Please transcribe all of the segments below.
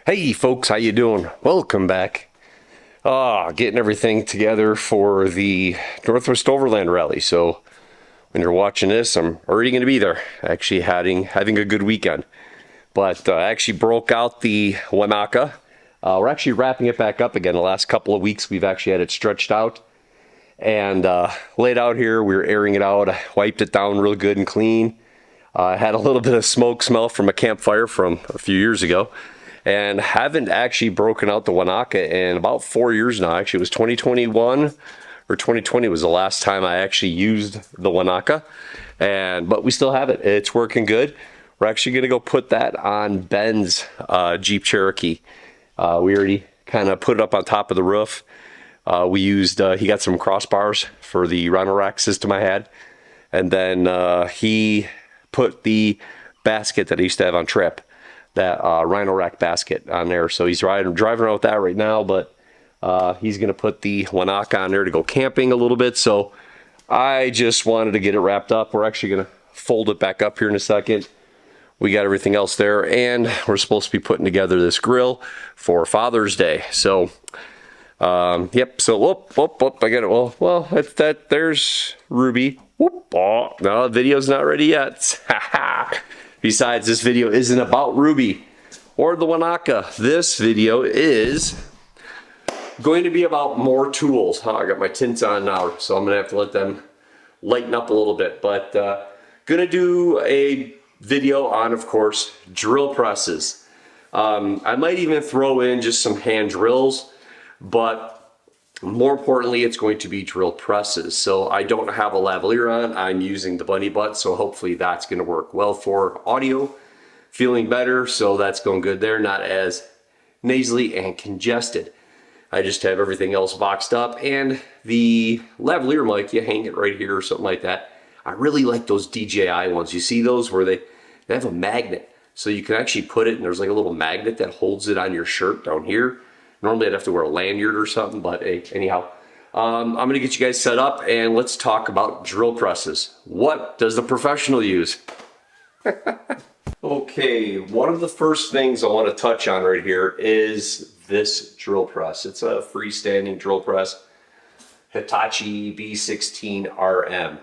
Hey folks, how you doing? Welcome back. Getting everything together for the Northwest Overland Rally. So when you're watching this, I'm already going to be there. Actually having a good weekend. But I actually broke out the Wanaka. We're actually wrapping it back up again. The last couple of weeks we've actually had it stretched out and laid out here. We were airing it out. I wiped it down real good and clean. I had a little bit of smoke smell from a campfire from a few years ago. And haven't actually broken out the Wanaka in about 4 years now. Actually, it was 2021 or 2020 was the last time I actually used the Wanaka. But we still have it. It's working good. We're actually going to go put that on Ben's Jeep Cherokee. We already kind of put it up on top of the roof. We used, he got some crossbars for the rhino rack system I had. And then he put the basket that I used to have on Trip, that rhino rack basket on there. So he's driving around with that right now, but he's going to put the Wanaka on there to go camping a little bit. So I just wanted to get it wrapped up. We're actually going to fold it back up here in a second. We got everything else there, and we're supposed to be putting together this grill for Father's Day. So, yep. So, whoop, I got it. Well, there's Ruby. Whoop, oh, no, the video's not ready yet. Besides, this video isn't about Ruby or the Wanaka. This video is going to be about more tools. I got my tints on now, so I'm going to have to let them lighten up a little bit. But going to do a video on, of course, drill presses. I might even throw in just some hand drills, but more importantly, it's going to be drill presses. So I don't have a lavalier on. I'm using the bunny butt, so hopefully that's going to work well for audio. Feeling better, so that's going good there. Not as nasally and congested. I just have everything else boxed up, and the lavalier mic, you hang it right here or something like that. I really like those DJI ones. You see those where they have a magnet, so you can actually put it, and there's like a little magnet that holds it on your shirt down here. Normally I'd have to wear a lanyard or something, but hey, anyhow, I'm gonna get you guys set up and let's talk about drill presses. What does the professional use? Okay, one of the first things I want to touch on right here is this drill press. It's a freestanding drill press, Hitachi B16RM.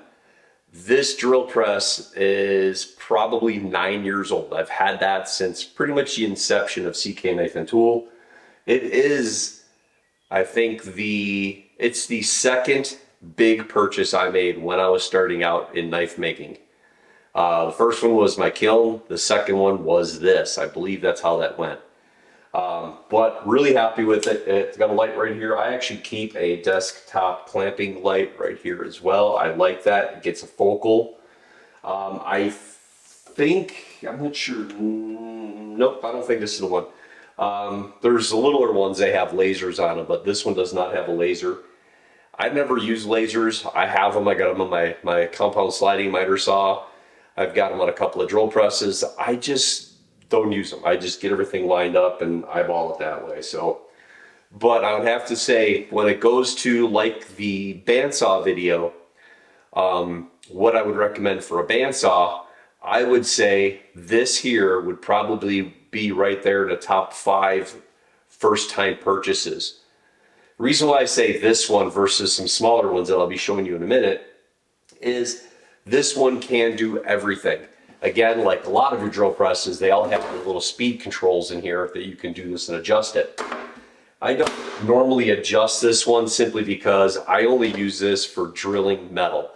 This drill press is probably 9 years old. I've had that since pretty much the inception of CK Knife and Tool. It is, I think, it's the second big purchase I made when I was starting out in knife making. The first one was my kiln. The second one was this. I believe that's how that went. But really happy with it. It's got a light right here. I actually keep a desktop clamping light right here as well. I like that. It gets a focal. I think, I'm not sure. Nope, I don't think this is the one. There's the littler ones, they have lasers on them, but this one does not have a laser. I've never used lasers. I have them. I got them on my compound sliding miter saw. I've got them on a couple of drill presses. I just don't use them. I just get everything lined up and eyeball it that way. So, but I would have to say, when it goes to like the bandsaw video, what I would recommend for a bandsaw, I would say this here would probably be right there in the top 5 first-time purchases. The reason why I say this one versus some smaller ones that I'll be showing you in a minute is this one can do everything. Again, like a lot of your drill presses, they all have the little speed controls in here that you can do this and adjust it. I don't normally adjust this one simply because I only use this for drilling metal.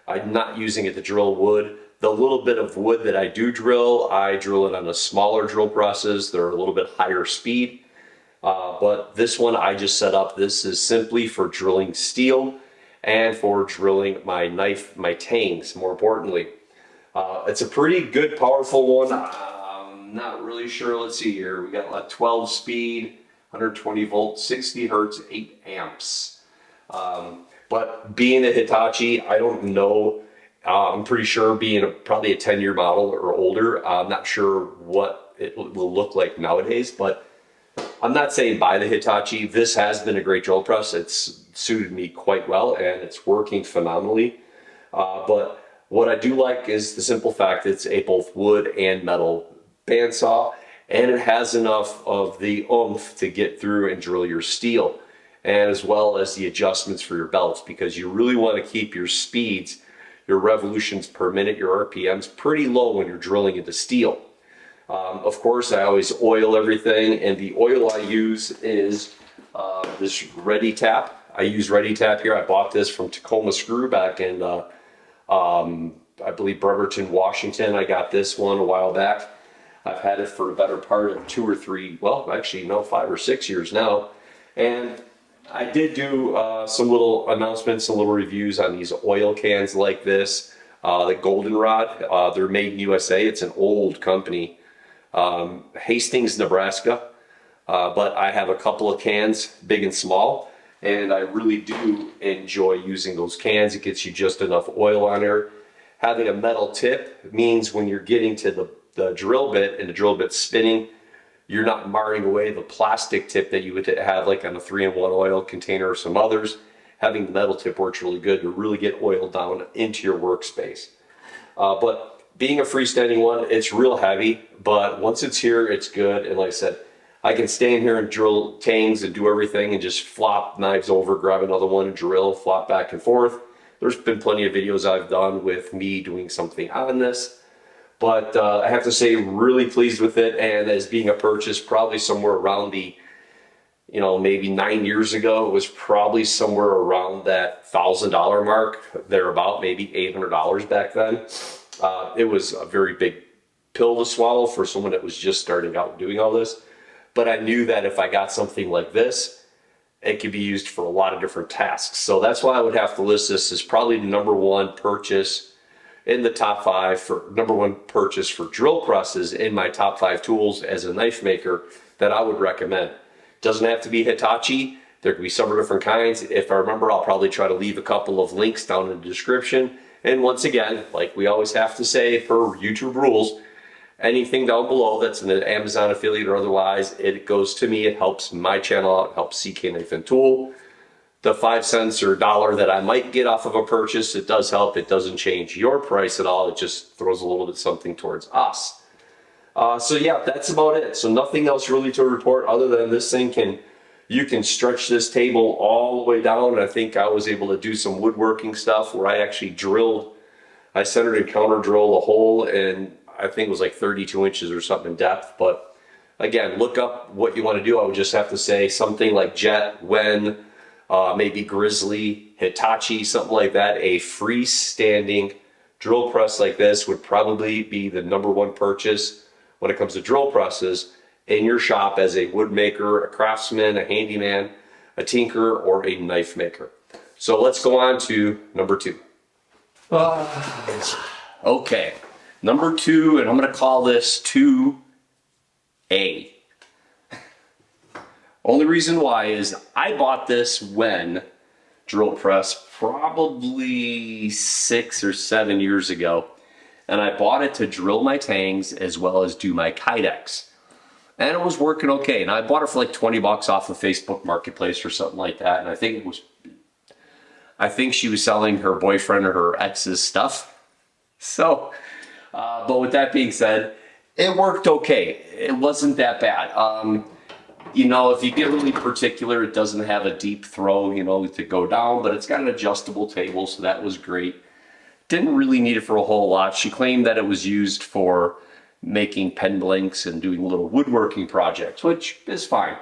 I'm not using it to drill wood. The little bit of wood that I do drill, I drill it on the smaller drill presses. They're a little bit higher speed. But this one I just set up. This is simply for drilling steel and for drilling my knife, my tangs, more importantly. It's a pretty good, powerful one. I'm not really sure. Let's see here. We got like 12 speed, 120 volts, 60 hertz, 8 amps. But being a Hitachi, I don't know. I'm pretty sure being probably a 10-year model or older, I'm not sure what it will look like nowadays, but I'm not saying buy the Hitachi. This has been a great drill press. It's suited me quite well and it's working phenomenally. But what I do like is the simple fact that it's a both wood and metal bandsaw, and it has enough of the oomph to get through and drill your steel, and as well as the adjustments for your belts, because you really want to keep your speeds, your revolutions per minute, your RPMs pretty low when you're drilling into steel. Of course, I always oil everything, and the oil I use is this Ready Tap. I use Ready Tap here. I bought this from Tacoma Screw back in, I believe, Bremerton, Washington. I got this one a while back. I've had it for the better part of 2 or 3, well, actually, no, 5 or 6 years now. And I did do some little announcements, some little reviews on these oil cans like this. The Goldenrod, they're made in USA. It's an old company. Hastings, Nebraska. But I have a couple of cans, big and small, and I really do enjoy using those cans. It gets you just enough oil on there. Having a metal tip means when you're getting to the drill bit and the drill bit's spinning, you're not marring away the plastic tip that you would have like on a 3-in-1 oil container or some others. Having the metal tip works really good to really get oil down into your workspace. But being a freestanding one, it's real heavy, but once it's here, it's good. And like I said, I can stand here and drill tangs and do everything and just flop knives over, grab another one and drill, flop back and forth. There's been plenty of videos I've done with me doing something on this, but I have to say, really pleased with it. And as being a purchase, probably somewhere around the, you know, maybe 9 years ago, it was probably somewhere around that $1,000 mark, thereabout, maybe $800 back then. It was a very big pill to swallow for someone that was just starting out doing all this. But I knew that if I got something like this, it could be used for a lot of different tasks. So that's why I would have to list this as probably the #1 purchase in the top 5 for #1 purchase for drill presses in my top 5 tools as a knife maker that I would recommend. Doesn't have to be Hitachi. There could be several different kinds. If I remember, I'll probably try to leave a couple of links down in the description. And once again, like we always have to say per YouTube rules, anything down below that's an Amazon affiliate or otherwise, it goes to me. It helps my channel out, helps CK Knife and Tool. The 5 cents or $1 that I might get off of a purchase, it does help. It doesn't change your price at all. It just throws a little bit something towards us. So yeah, that's about it. So nothing else really to report other than this thing you can stretch this table all the way down. And I think I was able to do some woodworking stuff where I actually drilled, I centered and counter drilled a hole, and I think it was like 32 inches or something in depth. But again, look up what you want to do. I would just have to say something like Jet, Wen, maybe Grizzly, Hitachi, something like that. A freestanding drill press like this would probably be the #1 purchase when it comes to drill presses in your shop as a wood maker, a craftsman, a handyman, a tinker, or a knife maker. So let's go on to #2. Okay. #2, and I'm going to call this 2A. Only reason why is I bought this when drill press probably 6 or 7 years ago, and I bought it to drill my tangs as well as do my kydex, and it was working okay. And I bought it for like 20 bucks off of Facebook Marketplace or something like that, and I think she was selling her boyfriend or her ex's stuff. So but with that being said, it worked okay. It wasn't that bad. You know, if you get really particular, it doesn't have a deep throw, you know, to go down, but it's got an adjustable table, so that was great. Didn't really need it for a whole lot. She claimed that it was used for making pen blanks and doing little woodworking projects, which is fine.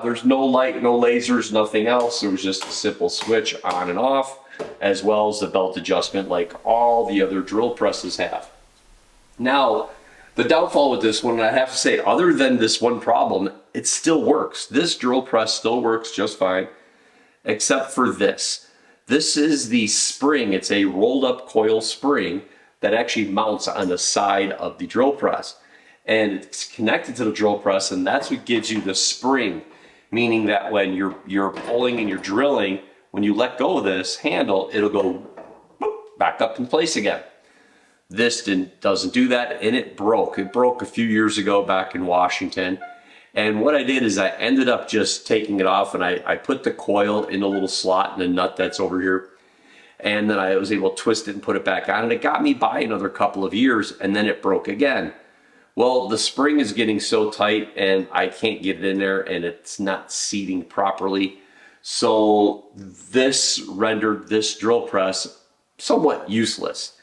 There's no light, no lasers, nothing else. There was just a simple switch on and off, as well as the belt adjustment like all the other drill presses have. Now, the downfall with this one, I have to say, other than this one problem, it still works. This drill press still works just fine, except for this. This is the spring. It's a rolled up coil spring that actually mounts on the side of the drill press. And it's connected to the drill press, and that's what gives you the spring, meaning that when you're pulling and you're drilling, when you let go of this handle, it'll go back up in place again. This doesn't do that, and it broke. It broke a few years ago back in Washington. And what I did is I ended up just taking it off, and I put the coil in a little slot in the nut that's over here. And then I was able to twist it and put it back on, and it got me by another couple of years, and then it broke again. Well, the spring is getting so tight and I can't get it in there and it's not seating properly. So this rendered this drill press somewhat useless.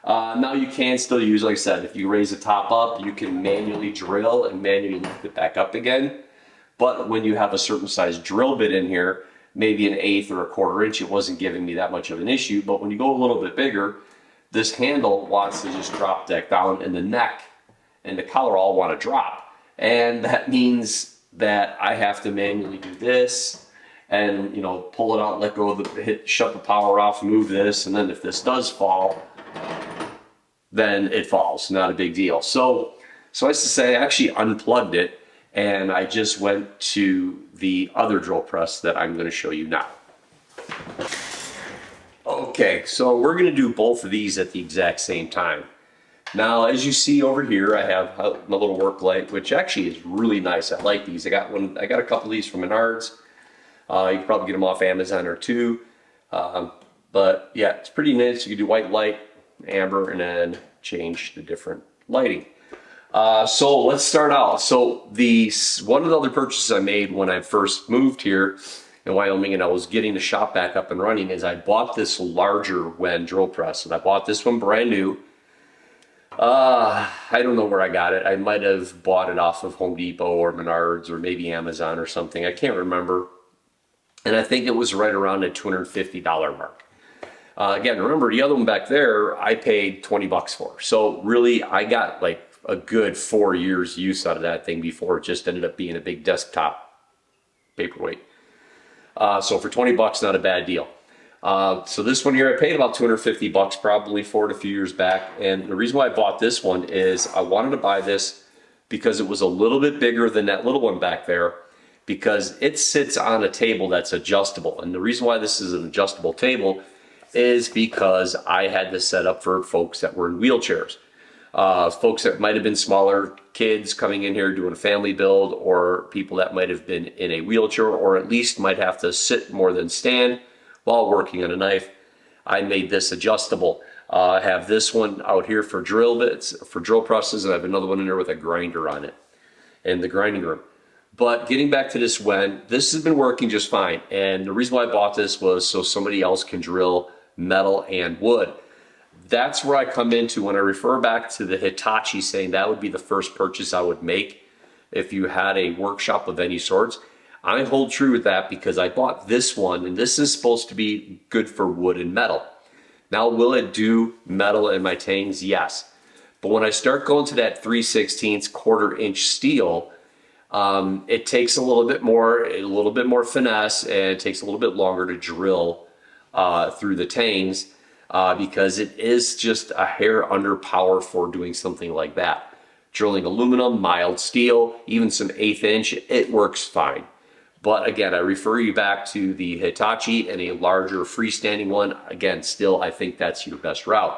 Now you can still use, like I said, if you raise the top up, you can manually drill and manually lift it back up again. But when you have a certain size drill bit in here, maybe 1/8 or 1/4 inch, it wasn't giving me that much of an issue. But when you go a little bit bigger, this handle wants to just drop that down, and the neck and the collar all want to drop. And that means that I have to manually do this and, you know, pull it out, let go of the, shut the power off, move this, and then if this does fall, then it falls, not a big deal. So I used to say I actually unplugged it and I just went to the other drill press that I'm going to show you now. Okay, so we're going to do both of these at the exact same time. Now, as you see over here, I have my little work light, which actually is really nice. I like these. I got a couple of these from Menards. You can probably get them off Amazon or two. But yeah, it's pretty nice. You can do white light, amber, and then change the different lighting. So let's start out. So one of the other purchases I made when I first moved here in Wyoming and I was getting the shop back up and running is I bought this larger Wen drill press. And I bought this one brand new. I don't know where I got it. I might have bought it off of Home Depot or Menards or maybe Amazon or something. I can't remember. And I think it was right around the $250 mark. Again, remember the other one back there, I paid 20 bucks for. So really, I got like a good 4 years use out of that thing before it just ended up being a big desktop paperweight. So for 20 bucks, not a bad deal. So this one here, I paid about 250 bucks probably for it a few years back. And the reason why I bought this one is I wanted to buy this because it was a little bit bigger than that little one back there, because it sits on a table that's adjustable. And the reason why this is an adjustable table is because I had this set up for folks that were in wheelchairs. Folks that might have been smaller kids coming in here doing a family build, or people that might have been in a wheelchair, or at least might have to sit more than stand while working on a knife. I made this adjustable. I have this one out here for drill bits, for drill presses, and I have another one in there with a grinder on it in the grinding room. But getting back to this Wen, this has been working just fine. And the reason why I bought this was so somebody else can drill metal and wood. That's where I come into when I refer back to the Hitachi, saying that would be the first purchase I would make if you had a workshop of any sorts. I hold true with that because I bought this one, and this is supposed to be good for wood and metal. Now, will it do metal in my tangs? Yes. But when I start going to that 3/16 1/4 inch steel, it takes a little bit more finesse, and it takes a little bit longer to drill through the tangs because it is just a hair under power for doing something like that. Drilling aluminum, mild steel, even some 1/8 inch, it works fine. But again, I refer you back to the Hitachi and a larger freestanding one. Again, still, I think that's your best route.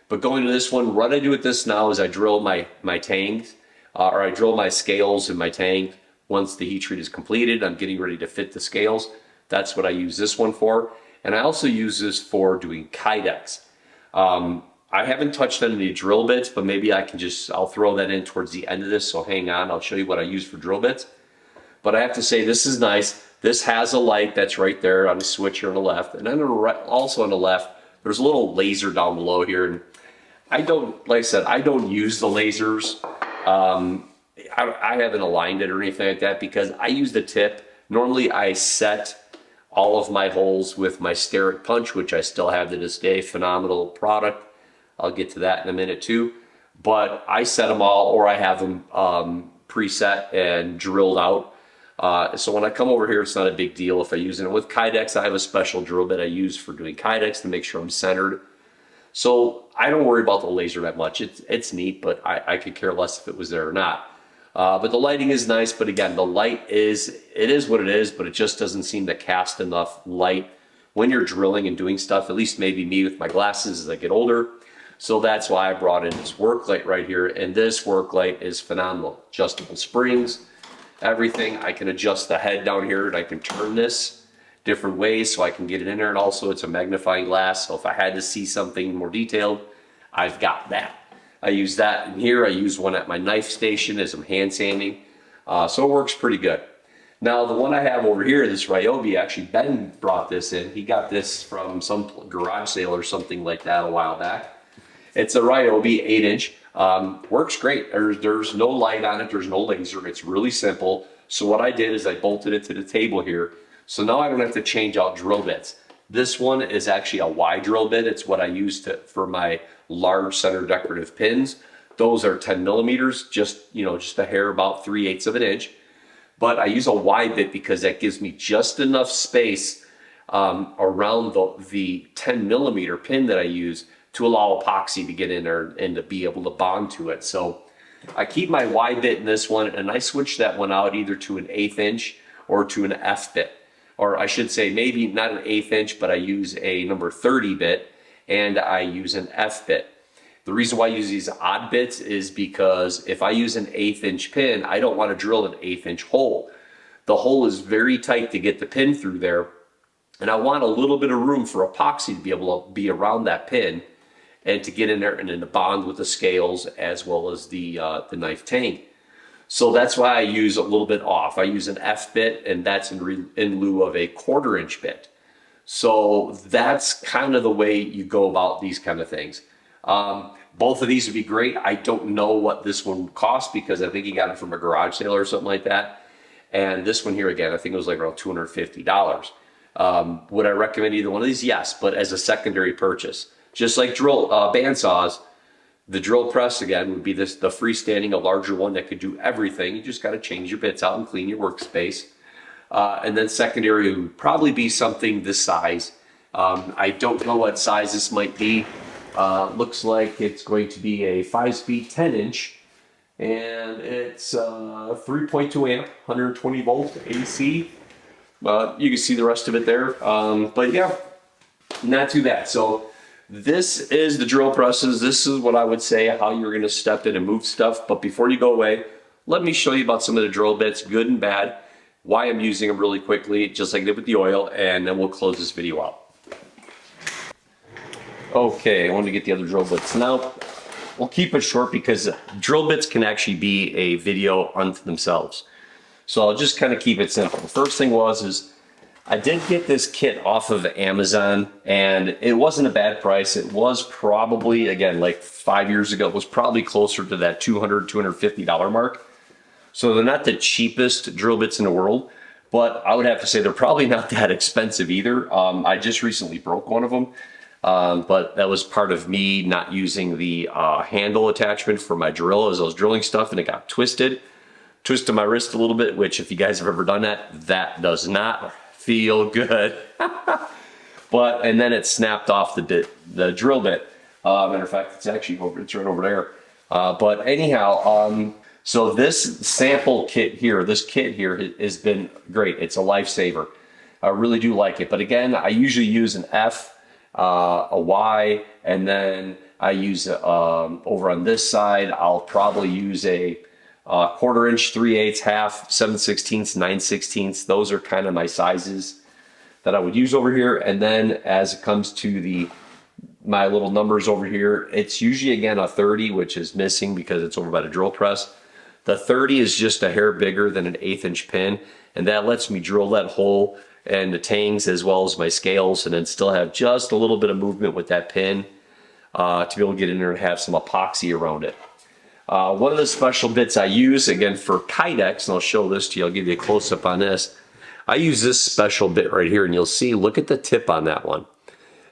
But going to this one, what I do with this now is I drill my tangs, or I drill my scales in my tank. Once the heat treat is completed, I'm getting ready to fit the scales. That's what I use this one for. And I also use this for doing kydex. I haven't touched any drill bits, but maybe I'll throw that in towards the end of this, so hang on, I'll show you what I use for drill bits. But I have to say, this is nice. This has a light that's right there on the switch here on the left. And then also on the left, there's a little laser down below here. And I don't, like I said, I don't use the lasers. I haven't aligned it or anything like that because I use the tip. Normally I set all of my holes with my steric punch, which I still have to this day. Phenomenal product. I'll get to that in a minute too. But I set them all, or I have them preset and drilled out. So when I come over here, it's not a big deal if I use it. With kydex, I have a special drill bit I use for doing kydex to make sure I'm centered. So I don't worry about the laser that much. It's neat, but I could care less if it was there or not. But the lighting is nice, but again, the light is what it is, but it just doesn't seem to cast enough light when you're drilling and doing stuff, at least maybe me with my glasses as I get older. So that's why I brought in this work light right here, and this work light is phenomenal. Adjustable springs, everything. I can adjust the head down here, and I can turn this different ways so I can get it in there, and also it's a magnifying glass, so if I had to see something more detailed, I've got that. I use that in here. I use one at my knife station as I'm hand sanding. So it works pretty good. Now the one I have over here, this Ryobi, actually Ben brought this in. He got this from some garage sale or something like that a while back. It's a Ryobi 8-inch. Works great. There's no light on it. There's no laser. It's really simple. So what I did is I bolted it to the table here. So now I don't have to change out drill bits. This one is actually a Y drill bit. It's what I use for my large center decorative pins. Those are 10 millimeters, just a hair about 3/8 of an inch. But I use a Y bit because that gives me just enough space around the 10 millimeter pin that I use to allow epoxy to get in there and to be able to bond to it. So I keep my Y bit in this one, and I switch that one out either to an 1/8 inch or to an F bit. Or I should say maybe not an 1/8 inch, but I use a number 30 bit and I use an F bit. The reason why I use these odd bits is because if I use an 1/8 inch pin, I don't want to drill an 1/8 inch hole. The hole is very tight to get the pin through there, and I want a little bit of room for epoxy to be able to be around that pin and to get in there and then to bond with the scales as well as the knife tang. So that's why I use a little bit off. I use an F bit, and that's in lieu of a 1/4 inch bit. So that's kind of the way you go about these kind of things. Both of these would be great. I don't know what this one cost because I think he got it from a garage sale or something like that. And this one here, again, I think it was like around $250. Would I recommend either one of these? Yes, but as a secondary purchase. Just like bandsaws, the drill press, again, would be the freestanding, a larger one that could do everything. You just got to change your bits out and clean your workspace. And then secondary would probably be something this size. I don't know what size this might be. Looks like it's going to be a 5-speed 10-inch, and it's 3.2 amp, 120 volt AC. You can see the rest of it there. But yeah, not too bad. So this is the drill presses. This is what I would say how you're going to step in and move stuff. But before you go away, let me show you about some of the drill bits, good and bad, why I'm using them really quickly, just like I did with the oil, and then we'll close this video out. Okay, I wanted to get the other drill bits. Now, we'll keep it short because drill bits can actually be a video unto themselves. So I'll just kind of keep it simple. The first thing is I did get this kit off of Amazon, and it wasn't a bad price. It was probably, again, like 5 years ago, it was probably closer to that $200, $250 mark. So they're not the cheapest drill bits in the world, but I would have to say they're probably not that expensive either. I just recently broke one of them. But that was part of me not using the handle attachment for my drill as I was drilling stuff, and it got twisted my wrist a little bit, which if you guys have ever done that does not feel good. And then it snapped off the drill bit. Matter of fact, it's right over there. But anyhow, so this sample kit here, has been great. It's a lifesaver. I really do like it. But again, I usually use an F, a Y, and then I use over on this side I'll probably use a 1/4 inch, 3/8, half, 7/16, 9/16. Those are kind of my sizes that I would use over here. And then as it comes to my little numbers over here, it's usually again a 30, which is missing because it's over by the drill press. The 30 is just a hair bigger than an 1/8 inch pin, and that lets me drill that hole and the tangs as well as my scales, and then still have just a little bit of movement with that pin to be able to get in there and have some epoxy around it. One of the special bits I use, again, for Kydex, and I'll show this to you, I'll give you a close-up on this. I use this special bit right here, and you'll see, look at the tip on that one.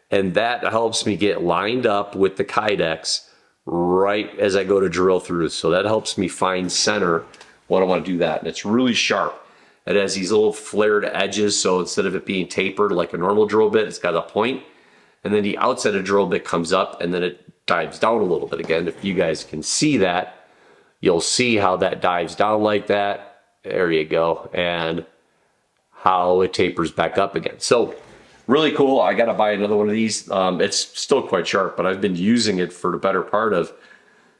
And that helps me get lined up with the Kydex right as I go to drill through. So that helps me find center when I want to do that. And it's really sharp. It has these little flared edges, so instead of it being tapered like a normal drill bit, it's got a point. And then the outside of the drill bit comes up, and then it dives down a little bit. Again, if you guys can see that, you'll see how that dives down like that. There you go. And how it tapers back up again. So really cool. I got to buy another one of these. It's still quite sharp, but I've been using it for the better part of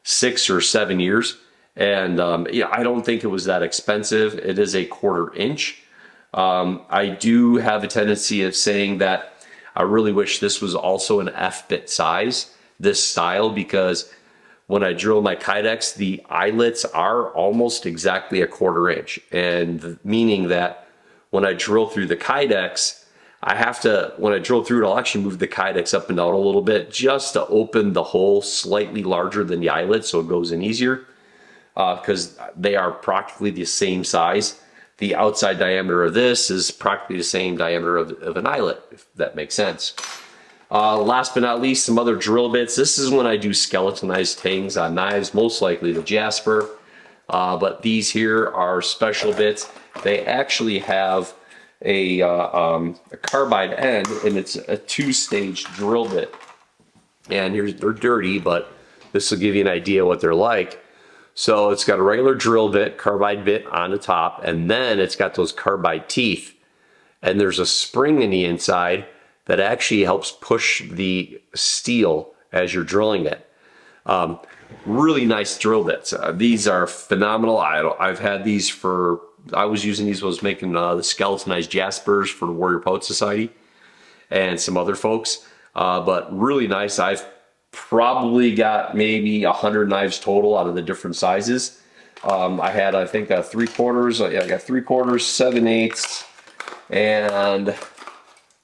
6 or 7 years. And yeah, I don't think it was that expensive. It is a 1/4 inch. I do have a tendency of saying that I really wish this was also an F-bit size, this style, because when I drill my kydex, the eyelets are almost exactly a 1/4 inch. And meaning that when I drill through the kydex, I have to, when I drill through it, I'll actually move the kydex up and down a little bit just to open the hole slightly larger than the eyelet so it goes in easier, because they are practically the same size. The outside diameter of this is practically the same diameter of an eyelet, if that makes sense. Last but not least, some other drill bits. This is when I do skeletonized tangs on knives, most likely the Jasper. But these here are special bits. They actually have a carbide end, and it's a 2-stage drill bit. And here's, they're dirty, but this will give you an idea what they're like. So it's got a regular drill bit, carbide bit on the top, and then it's got those carbide teeth. And there's a spring in the inside that actually helps push the steel as you're drilling it. Really nice drill bits. These are phenomenal. I've had these for, I was using these when I was making the skeletonized Jaspers for the Warrior Poet Society and some other folks. But really nice. I've probably got maybe 100 knives total out of the different sizes. I had, I think, a 3/4, yeah, I got 3/4, 7/8, and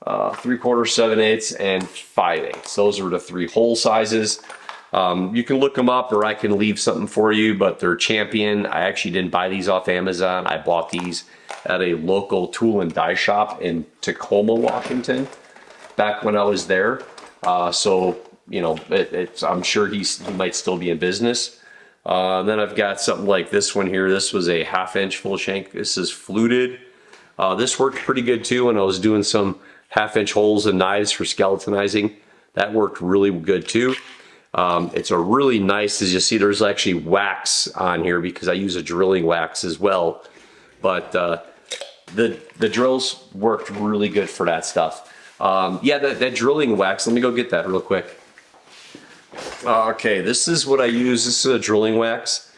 3/4, 7/8, and 5/8. Those are the 3 hole sizes. You can look them up, or I can leave something for you, but they're Champion. I actually didn't buy these off Amazon. I bought these at a local tool and die shop in Tacoma, Washington, back when I was there. So, you know, I'm sure he might still be in business. Then I've got something like this one here. This was a 1/2 inch full shank. This is fluted. This worked pretty good too when I was doing some 1/2 inch holes in knives for skeletonizing. That worked really good too. It's a really nice, as you see, there's actually wax on here because I use a drilling wax as well. But the drills worked really good for that stuff. Yeah, that drilling wax, let me go get that real quick. Okay, this is what I use. This is a drilling wax.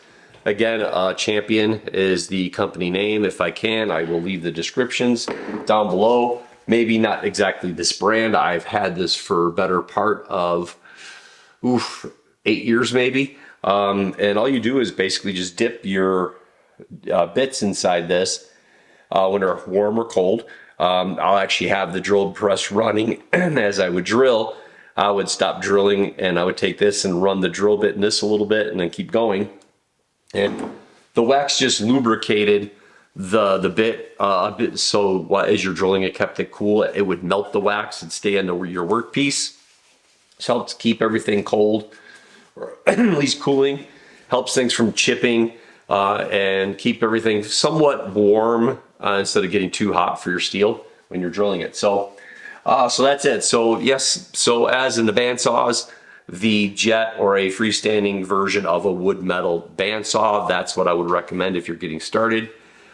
Again, Champion is the company name. If I can, I will leave the descriptions down below. Maybe not exactly this brand. I've had this for a better part of 8 years maybe. And all you do is basically just dip your bits inside this when they're warm or cold. I'll actually have the drill press running, and as I would drill, I would stop drilling and I would take this and run the drill bit in this a little bit and then keep going. And the wax just lubricated the bit a bit, so as you're drilling it kept it cool. It would melt the wax and stay under your workpiece. It helps keep everything cold, or at least cooling. Helps things from chipping and keep everything somewhat warm instead of getting too hot for your steel when you're drilling it. So that's it. So yes, so as in the bandsaws, the jet or a freestanding version of a wood metal bandsaw, that's what I would recommend if you're getting started.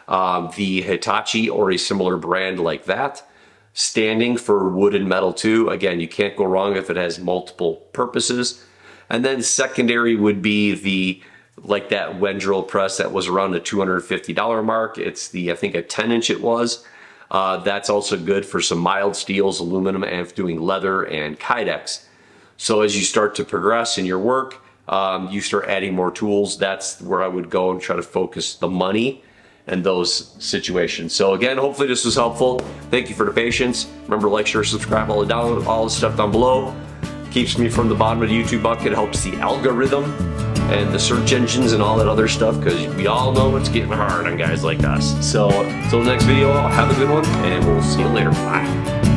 The Hitachi or a similar brand like that, standing for wood and metal too. Again, you can't go wrong if it has multiple purposes. And then secondary would be the, like that Wendrill press that was around the $250 mark. It's the, I think a 10-inch it was. That's also good for some mild steels, aluminum, and doing leather and kydex. So as you start to progress in your work, you start adding more tools. That's where I would go and try to focus the money and those situations. So again, hopefully this was helpful. Thank you for the patience. Remember to like, share, subscribe, all the stuff down below. Keeps me from the bottom of the YouTube bucket, helps the algorithm and the search engines and all that other stuff, because we all know it's getting hard on guys like us. So until the next video, have a good one, and we'll see you later. Bye.